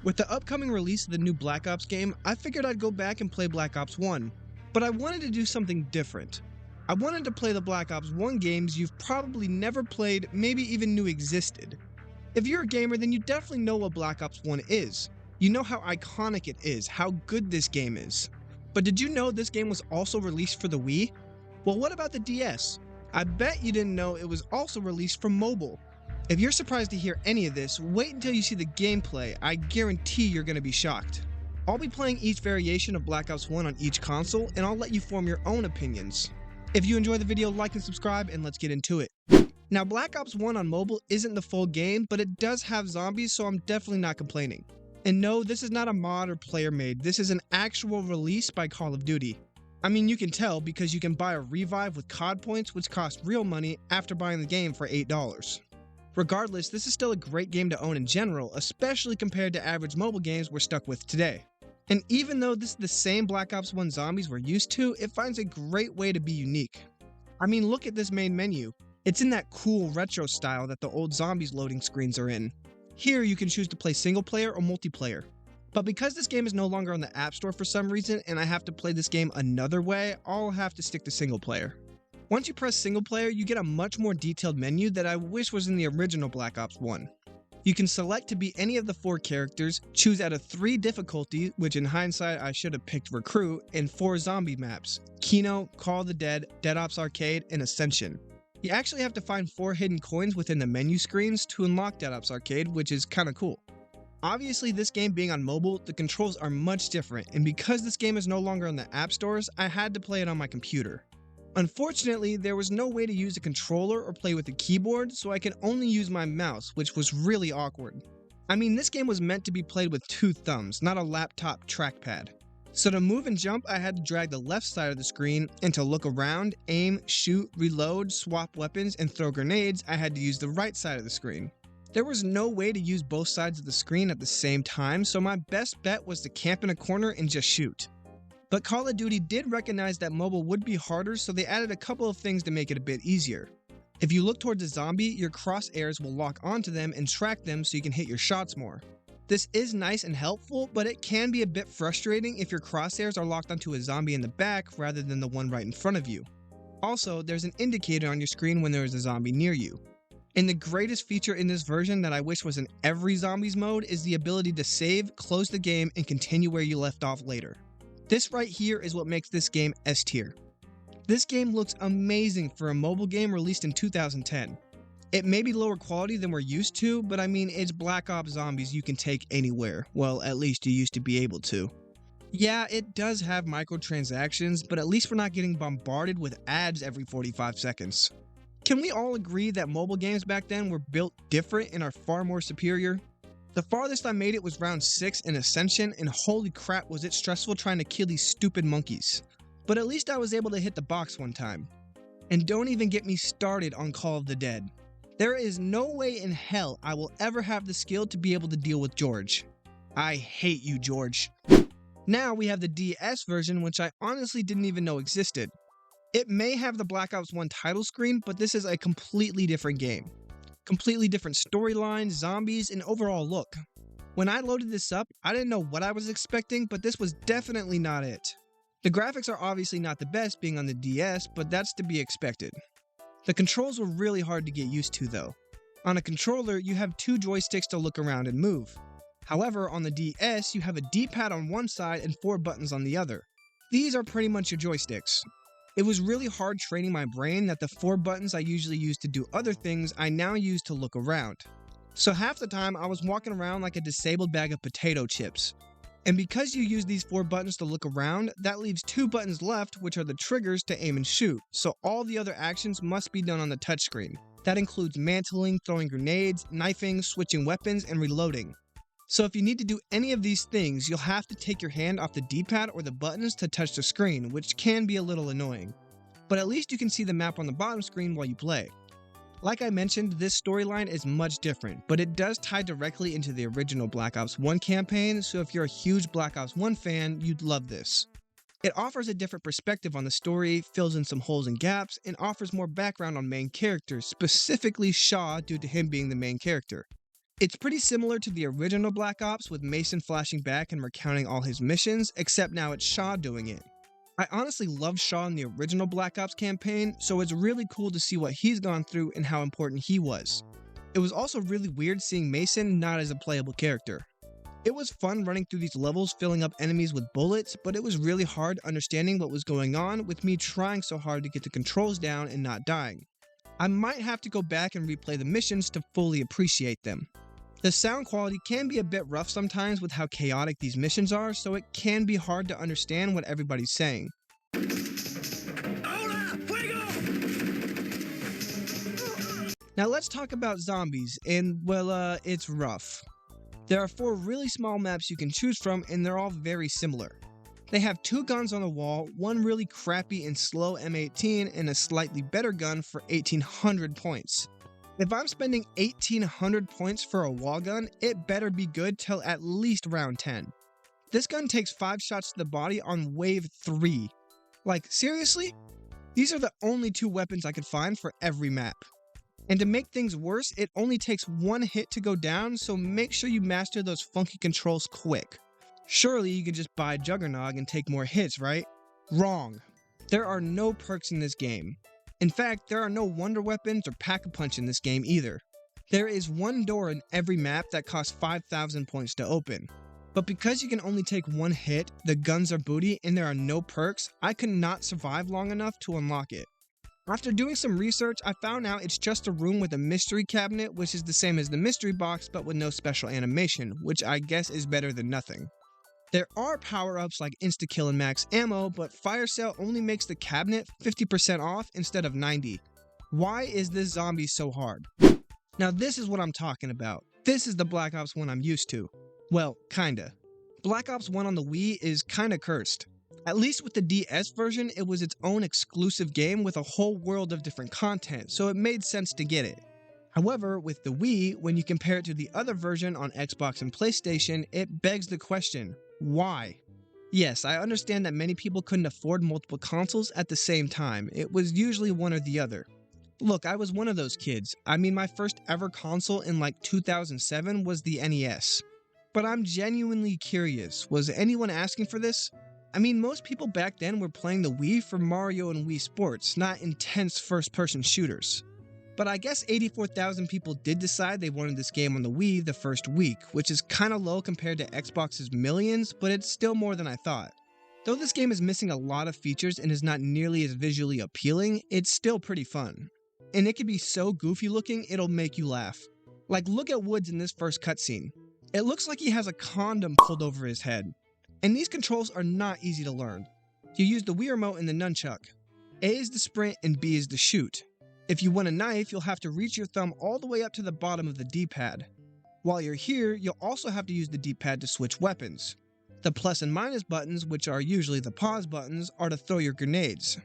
With the upcoming release of the new Black Ops game, I figured I'd go back and play Black Ops 1, but I wanted to do something different. I wanted to play the Black Ops 1 games you've probably never played, maybe even knew existed. If you're a gamer, then you definitely know what Black Ops 1 is. You know how iconic it is, how good this game is. But did you know this game was also released for the Wii? Well, what about the DS? I bet you didn't know it was also released for mobile. If you're surprised to hear any of this, wait until you see the gameplay. I guarantee you're going to be shocked. I'll be playing each variation of Black Ops 1 on each console, and I'll let you form your own opinions. If you enjoy the video, like and subscribe, and let's get into it. Now, Black Ops 1 on mobile isn't the full game, but it does have zombies, so I'm definitely not complaining. And no, this is not a mod or player made, this is an actual release by Call of Duty. I mean, you can tell because you can buy a revive with COD points, which cost real money after buying the game for $8. Regardless, this is still a great game to own in general, especially compared to average mobile games we're stuck with today. And even though this is the same Black Ops 1 zombies we're used to, it finds a great way to be unique. I mean, look at this main menu. It's in that cool retro style that the old zombies loading screens are in. Here you can choose to play single player or multiplayer. But because this game is no longer on the App Store for some reason and I have to play this game another way, I'll have to stick to single player. Once you press single player, you get a much more detailed menu that I wish was in the original Black Ops 1. You can select to be any of the 4 characters, choose out of 3 difficulty, which in hindsight I should have picked Recruit, and 4 zombie maps: Kino, Call of the Dead, Dead Ops Arcade, and Ascension. You actually have to find 4 hidden coins within the menu screens to unlock Dead Ops Arcade, which is kinda cool. Obviously, this game being on mobile, the controls are much different, and because this game is no longer on the app stores, I had to play it on my computer. Unfortunately, there was no way to use a controller or play with a keyboard, so I could only use my mouse, which was really awkward. I mean, this game was meant to be played with 2 thumbs, not a laptop trackpad. So to move and jump, I had to drag the left side of the screen, and to look around, aim, shoot, reload, swap weapons, and throw grenades, I had to use the right side of the screen. There was no way to use both sides of the screen at the same time, so my best bet was to camp in a corner and just shoot. But Call of Duty did recognize that mobile would be harder, so they added a couple of things to make it a bit easier. If you look towards a zombie, your crosshairs will lock onto them and track them so you can hit your shots more. This is nice and helpful, but it can be a bit frustrating if your crosshairs are locked onto a zombie in the back rather than the one right in front of you. Also, there's an indicator on your screen when there is a zombie near you. And the greatest feature in this version that I wish was in every zombies mode is the ability to save, close the game, and continue where you left off later. This right here is what makes this game S tier. This game looks amazing for a mobile game released in 2010. It may be lower quality than we're used to, but I mean, it's Black Ops Zombies you can take anywhere. Well, at least you used to be able to. Yeah, it does have microtransactions, but at least we're not getting bombarded with ads every 45 seconds. Can we all agree that mobile games back then were built different and are far more superior? The farthest I made it was round 6 in Ascension, and holy crap was it stressful trying to kill these stupid monkeys. But at least I was able to hit the box one time. And don't even get me started on Call of the Dead. There is no way in hell I will ever have the skill to be able to deal with George. I hate you, George. Now we have the DS version, which I honestly didn't even know existed. It may have the Black Ops 1 title screen, but this is a completely different game. Completely different storyline, zombies, and overall look. When I loaded this up, I didn't know what I was expecting, but this was definitely not it. The graphics are obviously not the best being on the DS, but that's to be expected. The controls were really hard to get used to though. On a controller, you have 2 joysticks to look around and move. However, on the DS, you have a D-pad on one side and 4 buttons on the other. These are pretty much your joysticks. It was really hard training my brain that the 4 buttons I usually use to do other things, I now use to look around. So half the time I was walking around like a disabled bag of potato chips. And because you use these 4 buttons to look around, that leaves 2 buttons left, which are the triggers to aim and shoot, so all the other actions must be done on the touchscreen. That includes mantling, throwing grenades, knifing, switching weapons, and reloading. So if you need to do any of these things, you'll have to take your hand off the D-pad or the buttons to touch the screen, which can be a little annoying. But at least you can see the map on the bottom screen while you play. Like I mentioned, this storyline is much different, but it does tie directly into the original Black Ops 1 campaign, so if you're a huge Black Ops 1 fan, you'd love this. It offers a different perspective on the story, fills in some holes and gaps, and offers more background on main characters, specifically Shaw due to him being the main character. It's pretty similar to the original Black Ops with Mason flashing back and recounting all his missions, except now it's Shaw doing it. I honestly loved Shaw in the original Black Ops campaign, so it's really cool to see what he's gone through and how important he was. It was also really weird seeing Mason not as a playable character. It was fun running through these levels filling up enemies with bullets, but it was really hard understanding what was going on with me trying so hard to get the controls down and not dying. I might have to go back and replay the missions to fully appreciate them. The sound quality can be a bit rough sometimes with how chaotic these missions are, so it can be hard to understand what everybody's saying. Now let's talk about zombies, and well, it's rough. There are 4 really small maps you can choose from, and they're all very similar. They have 2 guns on the wall, one really crappy and slow M18, and a slightly better gun for 1800 points. If I'm spending 1800 points for a wall gun, it better be good till at least round 10. This gun takes 5 shots to the body on wave 3. Like, seriously? These are the only 2 weapons I could find for every map. And to make things worse, it only takes 1 hit to go down, so make sure you master those funky controls quick. Surely you can just buy Juggernog and take more hits, right? Wrong. There are no perks in this game. In fact, there are no wonder weapons or pack-a-punch in this game either. There is 1 door in every map that costs 5,000 points to open. But because you can only take 1 hit, the guns are booty, and there are no perks, I could not survive long enough to unlock it. After doing some research, I found out it's just a room with a mystery cabinet, which is the same as the mystery box but with no special animation, which I guess is better than nothing. There are power-ups like insta-kill and max ammo, but fire sale only makes the cabinet 50% off instead of 90. Why is this zombie so hard? Now this is what I'm talking about. This is the Black Ops 1 I'm used to. Well, kinda. Black Ops 1 on the Wii is kinda cursed. At least with the DS version, it was its own exclusive game with a whole world of different content, so it made sense to get it. However, with the Wii, when you compare it to the other version on Xbox and PlayStation, it begs the question, why? Yes, I understand that many people couldn't afford multiple consoles at the same time. It was usually one or the other. Look, I was one of those kids. I mean, my first ever console in like 2007 was the NES. But I'm genuinely curious, was anyone asking for this? I mean, most people back then were playing the Wii for Mario and Wii Sports, not intense first-person shooters. But I guess 84,000 people did decide they wanted this game on the Wii the first week, which is kinda low compared to Xbox's millions, but it's still more than I thought. Though this game is missing a lot of features and is not nearly as visually appealing, it's still pretty fun. And it can be so goofy looking, it'll make you laugh. Like, look at Woods in this first cutscene. It looks like he has a condom pulled over his head. And these controls are not easy to learn. You use the Wii remote and the nunchuck. A is the sprint and B is the shoot. If you want a knife, you'll have to reach your thumb all the way up to the bottom of the D-pad. While you're here, you'll also have to use the D-pad to switch weapons. The plus and minus buttons, which are usually the pause buttons, are to throw your grenades.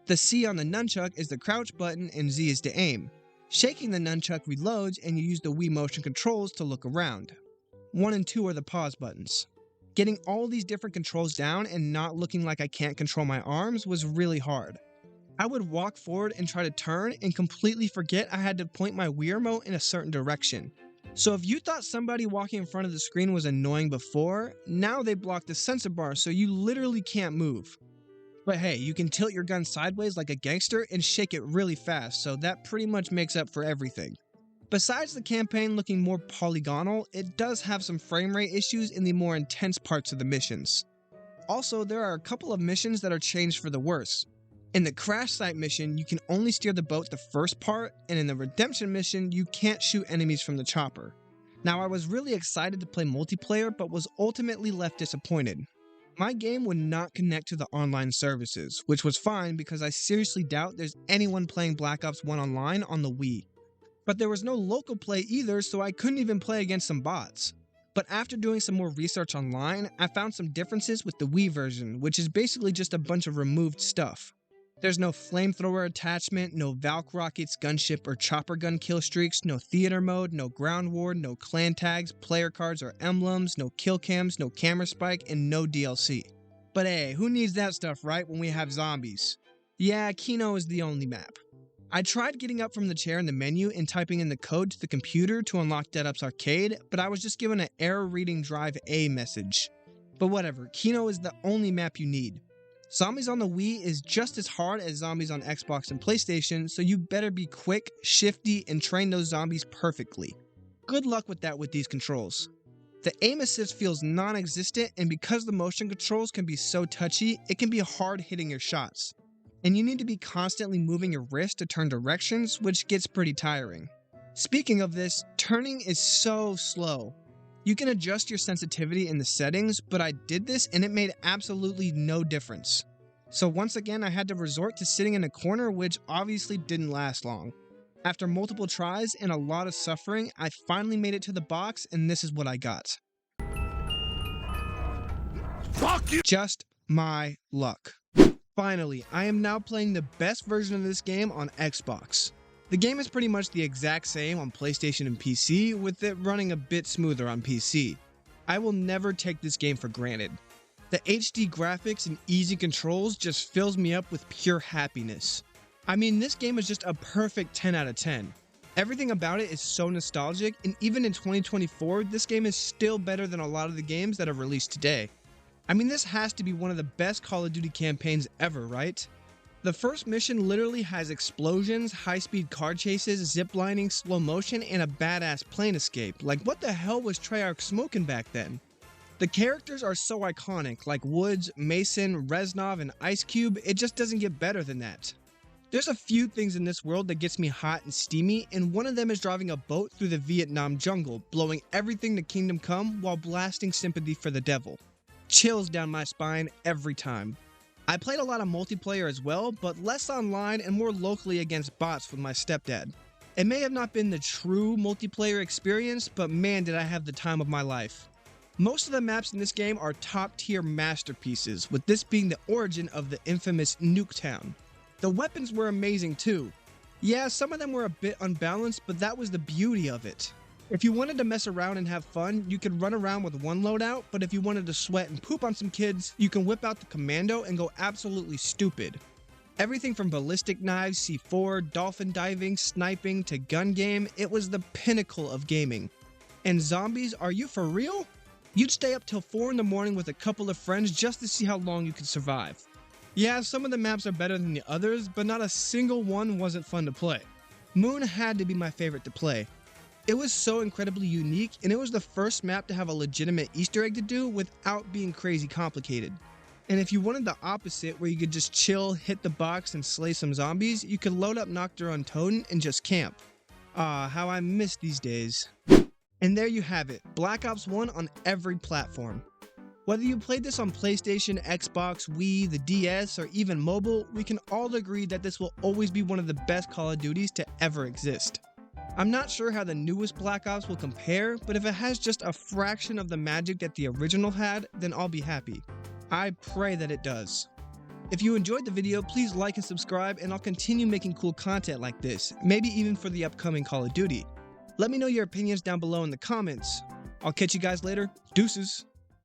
The C on the nunchuck is the crouch button and Z is to aim. Shaking the nunchuck reloads and you use the Wii motion controls to look around. 1 and 2 are the pause buttons. Getting all these different controls down and not looking like I can't control my arms was really hard. I would walk forward and try to turn and completely forget I had to point my Wii remote in a certain direction. So if you thought somebody walking in front of the screen was annoying before, now they block the sensor bar so you literally can't move. But hey, you can tilt your gun sideways like a gangster and shake it really fast, so that pretty much makes up for everything. Besides the campaign looking more polygonal, it does have some frame rate issues in the more intense parts of the missions. Also, there are a couple of missions that are changed for the worse. In the crash site mission, you can only steer the boat the first part, and in the redemption mission, you can't shoot enemies from the chopper. Now, I was really excited to play multiplayer, but was ultimately left disappointed. My game would not connect to the online services, which was fine because I seriously doubt there's anyone playing Black Ops 1 online on the Wii. But there was no local play either, so I couldn't even play against some bots. But after doing some more research online, I found some differences with the Wii version, which is basically just a bunch of removed stuff. There's no flamethrower attachment, no Valk rockets, gunship, or chopper gun kill streaks, no theater mode, no ground war, no clan tags, player cards or emblems, no kill cams, no camera spike, and no DLC. But hey, who needs that stuff, right, when we have zombies? Yeah, Kino is the only map. I tried getting up from the chair in the menu and typing in the code to the computer to unlock Dead Up's arcade, but I was just given an error reading drive A message. But whatever, Kino is the only map you need. Zombies on the Wii is just as hard as zombies on Xbox and PlayStation, so you better be quick, shifty, and train those zombies perfectly. Good luck with that with these controls. The aim assist feels non-existent, and because the motion controls can be so touchy, it can be hard hitting your shots. And you need to be constantly moving your wrist to turn directions, which gets pretty tiring. Speaking of this, turning is so slow. You can adjust your sensitivity in the settings, but I did this and it made absolutely no difference. So once again, I had to resort to sitting in a corner, which obviously didn't last long. After multiple tries and a lot of suffering, I finally made it to the box, and this is what I got. Fuck you! Just my luck. Finally, I am now playing the best version of this game on Xbox. The game is pretty much the exact same on PlayStation and PC, with it running a bit smoother on PC. I will never take this game for granted. The HD graphics and easy controls just fills me up with pure happiness. I mean, this game is just a perfect 10 out of 10. Everything about it is so nostalgic, and even in 2024, this game is still better than a lot of the games that are released today. I mean, this has to be one of the best Call of Duty campaigns ever, right? The first mission literally has explosions, high-speed car chases, ziplining, slow motion, and a badass plane escape. Like, what the hell was Treyarch smoking back then? The characters are so iconic, like Woods, Mason, Reznov, and Ice Cube, it just doesn't get better than that. There's a few things in this world that gets me hot and steamy, and one of them is driving a boat through the Vietnam jungle, blowing everything to Kingdom Come while blasting Sympathy for the Devil. Chills down my spine every time. I played a lot of multiplayer as well, but less online and more locally against bots with my stepdad. It may have not been the true multiplayer experience, but man did I have the time of my life. Most of the maps in this game are top tier masterpieces, with this being the origin of the infamous Nuketown. The weapons were amazing too. Yeah, some of them were a bit unbalanced, but that was the beauty of it. If you wanted to mess around and have fun, you could run around with one loadout, but if you wanted to sweat and poop on some kids, you can whip out the Commando and go absolutely stupid. Everything from ballistic knives, C4, dolphin diving, sniping, to gun game, it was the pinnacle of gaming. And zombies, are you for real? You'd stay up till 4 in the morning with a couple of friends just to see how long you could survive. Yeah, some of the maps are better than the others, but not a single one wasn't fun to play. Moon had to be my favorite to play. It was so incredibly unique, and it was the first map to have a legitimate Easter egg to do without being crazy complicated. And if you wanted the opposite, where you could just chill, hit the box, and slay some zombies, you could load up Nocturne Untoden and just camp. Ah, how I miss these days. And there you have it, Black Ops 1 on every platform. Whether you played this on PlayStation, Xbox, Wii, the DS, or even mobile, we can all agree that this will always be one of the best Call of Duties to ever exist. I'm not sure how the newest Black Ops will compare, but if it has just a fraction of the magic that the original had, then I'll be happy. I pray that it does. If you enjoyed the video, please like and subscribe, and I'll continue making cool content like this, maybe even for the upcoming Call of Duty. Let me know your opinions down below in the comments. I'll catch you guys later. Deuces.